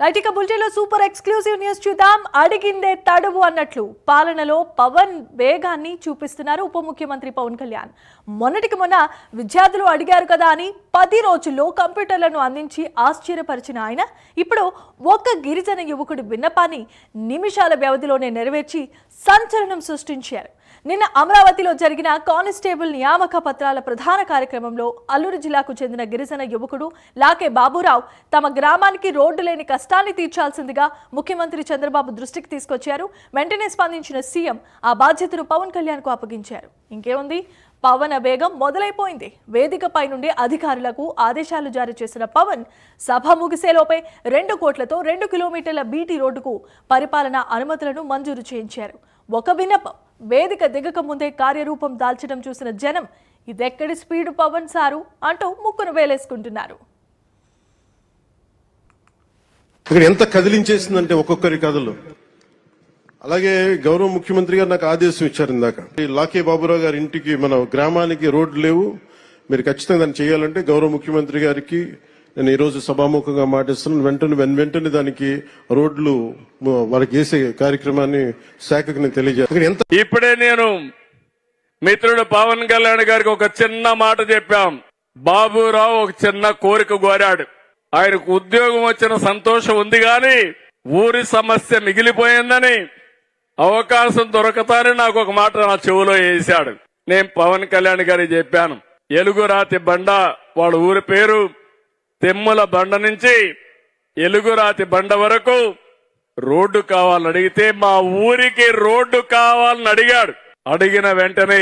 Right ఇక బులెటిన్లో super exclusive news చూద్దాం. అడిగిందే తడువు అన్నట్లు పాలనలో పవన్ వేగాన్ని చూపిస్తున్నారు ఉప ముఖ్యమంత్రి పవన్ కళ్యాణ్. మొన్నటికి మొన్న విద్యార్థులు అడిగారు కదా అని 10 రోజుల్లో కంప్యూటర్లను అందించి ఆశ్చర్యపరిచిన ఆయన ఇప్పుడు ఒక గిరిజన యువకుడి విన్నపాన్ని నిమిషాల వ్యవధిలోనే నెరవేర్చి సంచలనం సృష్టించారు. నిన్న అమరావతిలో జరిగిన కానిస్టేబుల్ నియామక పత్రాల ప్రధాన కార్యక్రమంలో అల్లూరు జిల్లాకు చెందిన గిరిజన యువకుడు లాకే బాబురావు తమ గ్రామానికి రోడ్డు లేని కష్టాన్ని తీర్చాల్సిందిగా ముఖ్యమంత్రి చంద్రబాబు దృష్టికి తీసుకొచ్చారు. వెంటనే స్పందించిన సీఎం ఆ బాధ్యతను పవన్ కళ్యాణ్ కు అప్పగించారు. ఇంకేముంది, పవన్ వేగం మొదలైపోయింది. వేదికపై నుండి అధికారులకు ఆదేశాలు జారీ చేసిన పవన్ సభ ముగిసేలోపే 2 కోట్లతో 2 కిలోమీటర్ల బీటీ రోడ్డుకు పరిపాలనా అనుమతులను మంజూరు చేయించారు. ఒక విన్నపం వేదిక దిగక ముందే కార్యరూపం దాల్చడం చూసిన జనం ఇదెక్కడి స్పీడ్ పవన్ సారు అంటూ ముక్కును వేలేసుకుంటున్నారు. ఇక్కడ ఎంత కదిలించేసిందంటే ఒక్కొక్కరి కథలు. అలాగే గౌరవ ముఖ్యమంత్రి గారు నాకు ఆదేశం ఇచ్చారు ఇందాక, లాకే బాబురావు గారి ఇంటికి మన గ్రామానికి రోడ్లు లేవు, మీరు ఖచ్చితంగా దాన్ని చేయాలంటే గౌరవ ముఖ్యమంత్రి గారికి నేను ఈ రోజు సభాముఖంగా మాటిస్తున్నాను. వెంటనే దానికి రోడ్లు వారికి వేసే కార్యక్రమాన్ని శాఖకు నేను తెలియజేస్తాను. ఇప్పుడే నేను మిత్రుడు పవన్ కళ్యాణ్ గారికి ఒక చిన్న మాట చెప్పాం. బాబురావు ఒక చిన్న కోరిక కోరాడు. ఆయనకు ఉద్యోగం వచ్చిన సంతోషం ఉంది గాని ఊరి సమస్య మిగిలిపోయిందని, అవకాశం దొరకతానని నాకు ఒక మాట నా చెవులో వేశాడు. నేను పవన్ కళ్యాణ్ గారికి చెప్పాను, ఎలుగురాతి బండ వాళ్ళ ఊరి పేరు, తెమ్ముల బండ నుంచి ఎలుగురాతి బండ వరకు రోడ్డు కావాలని అడిగితే మా ఊరికి రోడ్డు కావాలని అడిగాడు. అడిగిన వెంటనే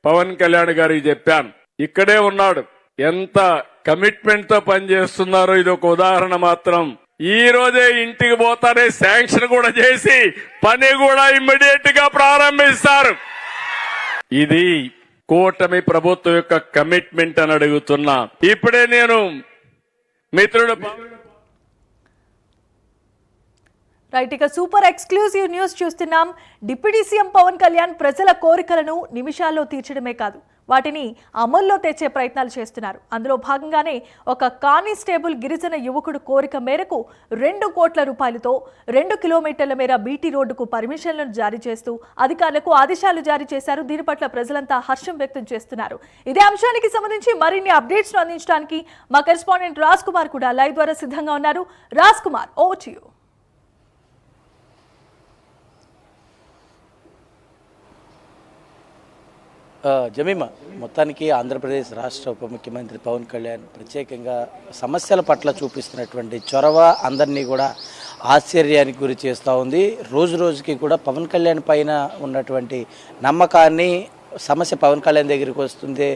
పవన్ కళ్యాణ్ గారికి చెప్పాను, ఇక్కడే ఉన్నాడు, ఎంత కమిట్మెంట్ తో పనిచేస్తున్నారో ఇది ఒక ఉదాహరణ మాత్రం. ఈ రోజే ఇంటికి పోతానే శాంక్షన్ కూడా చేసి పని కూడా ఇమ్మీడియట్ గా ప్రారంభిస్తారు. ఇది కూటమి ప్రభుత్వం యొక్క కమిట్మెంట్ అని అడుగుతున్నా. ఇప్పుడే నేను మిత్రుడు రైట్ ఇక సూపర్ ఎక్స్క్లూజివ్ న్యూస్ చూస్తున్నాం. డిప్యూటీ సీఎం పవన్ కళ్యాణ్ ప్రజల కోరికలను నిమిషాల్లో తీర్చడమే కాదు, వాటిని అమల్లో తెచ్చే ప్రయత్నాలు చేస్తున్నారు. అందులో భాగంగానే ఒక కానిస్టేబుల్ గిరిజన యువకుడు కోరిక మేరకు 2 కోట్ల రూపాయలతో 2 కిలోమీటర్ల మేర బీటీ రోడ్డుకు పర్మిషన్లను జారీ చేస్తూ అధికారులకు ఆదేశాలు జారీ చేశారు. దీని పట్ల ప్రజలంతా హర్షం వ్యక్తం చేస్తున్నారు. ఇదే అంశానికి సంబంధించి మరిన్ని అప్డేట్స్ ను అందించడానికి మా కరెస్పాండెంట్ రాజ్ కుమార్ కూడా లైవ్ ద్వారా సిద్ధంగా ఉన్నారు. Raj Kumar, over to you. Jemimah, మొత్తానికి ఆంధ్రప్రదేశ్ రాష్ట్ర ఉప ముఖ్యమంత్రి పవన్ కళ్యాణ్ ప్రత్యేకంగా సమస్యల పట్ల చూపిస్తున్నటువంటి చొరవ అందరినీ కూడా ఆశ్చర్యానికి గురి చేస్తూ ఉంది. రోజు రోజుకి కూడా పవన్ కళ్యాణ్ పైన ఉన్నటువంటి నమ్మకాన్ని, సమస్య పవన్ కళ్యాణ్ దగ్గరికి వస్తుంది,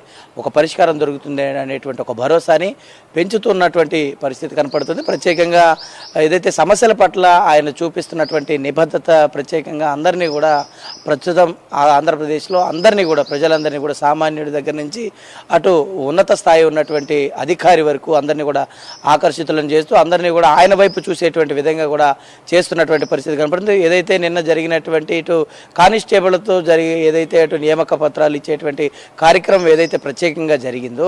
ఒక పరిష్కారం దొరుకుతుంది అనేటువంటి ఒక భరోసాని పెంచుతున్నటువంటి పరిస్థితి కనపడుతుంది. ప్రత్యేకంగా ఏదైతే సమస్యల పట్ల ఆయన చూపిస్తున్నటువంటి నిబద్ధత ప్రత్యేకంగా అందరినీ కూడా ప్రస్తుతం ఆంధ్రప్రదేశ్లో అందరినీ కూడా, ప్రజలందరినీ కూడా, సామాన్యుడి దగ్గర నుంచి అటు ఉన్నత స్థాయి ఉన్నటువంటి అధికారి వరకు అందరినీ కూడా ఆకర్షితులను చేస్తూ అందరినీ కూడా ఆయన వైపు చూసేటువంటి విధంగా కూడా చేస్తున్నటువంటి పరిస్థితి కనపడుతుంది. ఏదైతే నిన్న జరిగినటువంటి ఇటు కానిస్టేబుల్తో ఏదైతే అటు నియామక పత్రాలు ఇచ్చేటువంటి కార్యక్రమం ఏదైతే ప్రత్యేకంగా జరిగిందో,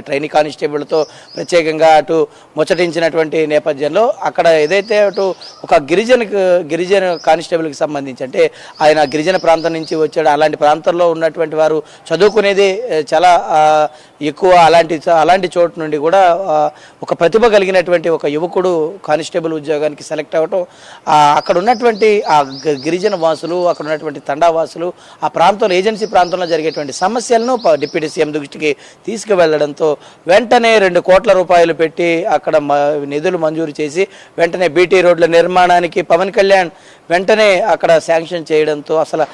ట్రైనీ కానిస్టేబుల్తో ప్రత్యేకంగా అటు ముచ్చటించినటువంటి నేపథ్యంలో అక్కడ ఏదైతే అటు ఒక గిరిజన కానిస్టేబుల్కి సంబంధించి, అంటే ఆయన గిరిజన ప్రాంతం నుంచి వచ్చాడు, అలాంటి ప్రాంతంలో ఉన్నటువంటి వారు చదువుకునేది చాలా ఎక్కువ, అలాంటి చోటు నుండి కూడా ఒక ప్రతిభ కలిగినటువంటి ఒక యువకుడు కానిస్టేబుల్ ఉద్యోగానికి సెలెక్ట్ అవ్వటం, అక్కడ ఉన్నటువంటి ఆ గిరిజన వాసులు, అక్కడ ఉన్నటువంటి తండావాసులు, ఆ ప్రాంతంలో ఏజెన్సీ ప్రాంతంలో జరిగేటువంటి సమస్యలను డిప్యూటీ సీఎం దృష్టికి తీసుకువెళ్లడంతో వెంటనే 2 కోట్ల రూపాయలు పెట్టి అక్కడ నిధులు మంజూరు చేసి వెంటనే బీటీ రోడ్ల నిర్మాణానికి పవన్ కళ్యాణ్ వెంటనే అక్కడ శాంక్షన్ చేయడంతో అసలు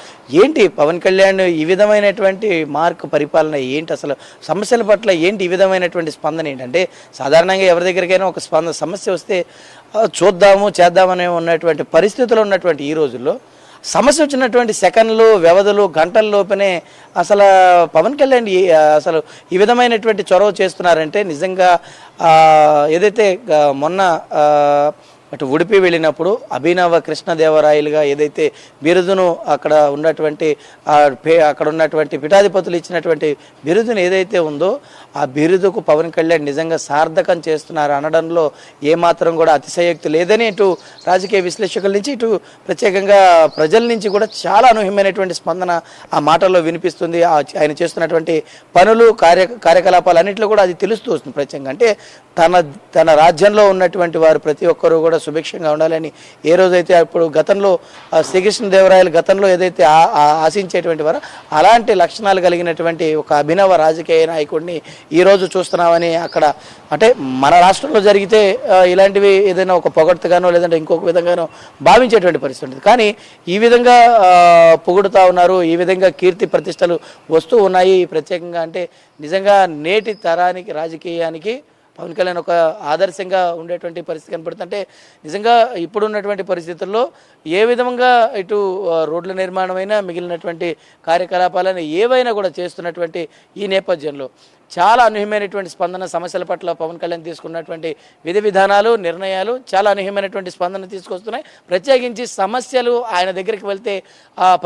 ఏంటి పవన్ కళ్యాణ్ ఈ విధమైనటువంటి మార్క్ పరిపాలన ఏంటి, అసలు సమస్యల పట్ల ఏంటి ఈ విధమైనటువంటి స్పందన ఏంటంటే, సాధారణంగా ఎవరి దగ్గరికైనా ఒక సమస్య వస్తే చూద్దాము చేద్దామనే ఉన్నటువంటి పరిస్థితుల్లో ఉన్నటువంటి ఈ రోజుల్లో సమస్య వచ్చినటువంటి సెకండ్లు, వ్యవధులు, గంటల లోపనే అసలు పవన్ కళ్యాణ్ అసలు ఈ విధమైనటువంటి చొరవ చేస్తున్నారంటే నిజంగా ఏదైతే మొన్న అటు ఉడిపి వెళ్ళినప్పుడు అభినవ కృష్ణదేవరాయలుగా ఏదైతే బిరుదును అక్కడ ఉన్నటువంటి అక్కడ ఉన్నటువంటి పీఠాధిపతులు ఇచ్చినటువంటి బిరుదును ఏదైతే ఉందో ఆ బిరుదుకు పవన్ కళ్యాణ్ నిజంగా సార్థకం చేస్తున్నారు అనడంలో ఏమాత్రం కూడా అతిశయోక్తి లేదని ఇటు రాజకీయ విశ్లేషకుల నుంచి ఇటు ప్రత్యేకంగా ప్రజల నుంచి కూడా చాలా అనూహ్యమైనటువంటి స్పందన ఆ మాటల్లో వినిపిస్తుంది. ఆయన చేస్తున్నటువంటి పనులు కార్యకలాపాలన్నింటిలో కూడా అది తెలుస్తూ వస్తుంది ప్రత్యేకంగా. అంటే తన రాజ్యంలో ఉన్నటువంటి వారు ప్రతి ఒక్కరూ కూడా సుభిక్షంగా ఉండాలని ఏ రోజైతే అప్పుడు గతంలో శ్రీకృష్ణదేవరాయలు గతంలో ఏదైతే ఆశించేటువంటి వారో అలాంటి లక్షణాలు కలిగినటువంటి ఒక అభినవ రాజకీయ నాయకుడిని ఈరోజు చూస్తున్నామని అక్కడ అంటే మన రాష్ట్రంలో జరిగితే ఇలాంటివి ఏదైనా ఒక పొగడ్తగానో లేదంటే ఇంకొక విధంగానో భావించేటువంటి పరిస్థితి ఉంటుంది. కానీ ఈ విధంగా పొగుడుతూ ఉన్నారు, ఈ విధంగా కీర్తి ప్రతిష్టలు వస్తూ ఉన్నాయి. ప్రత్యేకంగా అంటే నిజంగా నేటి తరానికి రాజకీయానికి పవన్ కళ్యాణ్ ఒక ఆదర్శంగా ఉండేటువంటి పరిస్థితి కనపడుతుంది. అంటే నిజంగా ఇప్పుడున్నటువంటి పరిస్థితుల్లో ఏ విధంగా ఇటు రోడ్ల నిర్మాణమైనా మిగిలినటువంటి కార్యకలాపాలను ఏవైనా కూడా చేస్తున్నటువంటి ఈ నేపథ్యంలో చాలా అనూహ్యమైనటువంటి స్పందన సమస్యల పట్ల పవన్ కళ్యాణ్ తీసుకున్నటువంటి విధి విధానాలు నిర్ణయాలు చాలా అనూహ్యమైనటువంటి స్పందన తీసుకొస్తున్నాయి. ప్రత్యేకించి సమస్యలు ఆయన దగ్గరికి వెళ్తే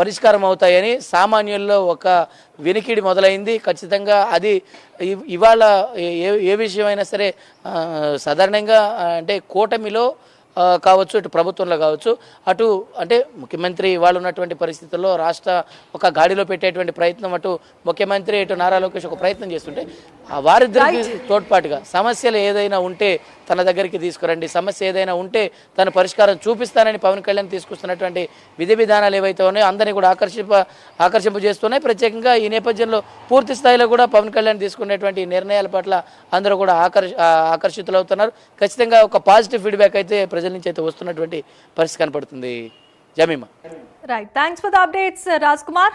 పరిష్కారం అవుతాయని సామాన్యుల్లో ఒక వినికిడి మొదలైంది. ఖచ్చితంగా అది ఇవాళ ఏ విషయమైనా సరే సాధారణంగా అంటే కూటమిలో కావచ్చు ఇటు ప్రభుత్వంలో కావచ్చు అటు అంటే ముఖ్యమంత్రి ఇవాళ ఉన్నటువంటి పరిస్థితుల్లో రాష్ట్ర ఒక గాడిలో పెట్టేటువంటి ప్రయత్నం అటు ముఖ్యమంత్రి ఇటు నారా లోకేష్ ఒక ప్రయత్నం చేస్తుంటే వారిద్దరికి తోడ్పాటుగా సమస్యలు ఏదైనా ఉంటే తన దగ్గరికి తీసుకురండి, సమస్య ఏదైనా ఉంటే తన పరిష్కారం చూపిస్తానని పవన్ కళ్యాణ్ తీసుకొస్తున్నటువంటి విధి విధానాలు ఏవైతే ఉన్నాయో అందరినీ కూడా ఆకర్షింపజేస్తున్నాయి. ప్రత్యేకంగా ఈ నేపథ్యంలో పూర్తి స్థాయిలో కూడా పవన్ కళ్యాణ్ తీసుకునేటువంటి నిర్ణయాల పట్ల అందరూ కూడా ఆకర్షితులవుతున్నారు. ఖచ్చితంగా ఒక పాజిటివ్ ఫీడ్బ్యాక్ అయితే ప్రజల నుంచి అయితే వస్తున్నటువంటి పరిస్థితి కనపడుతుంది. Jemimah right, thanks for the updates Raj Kumar.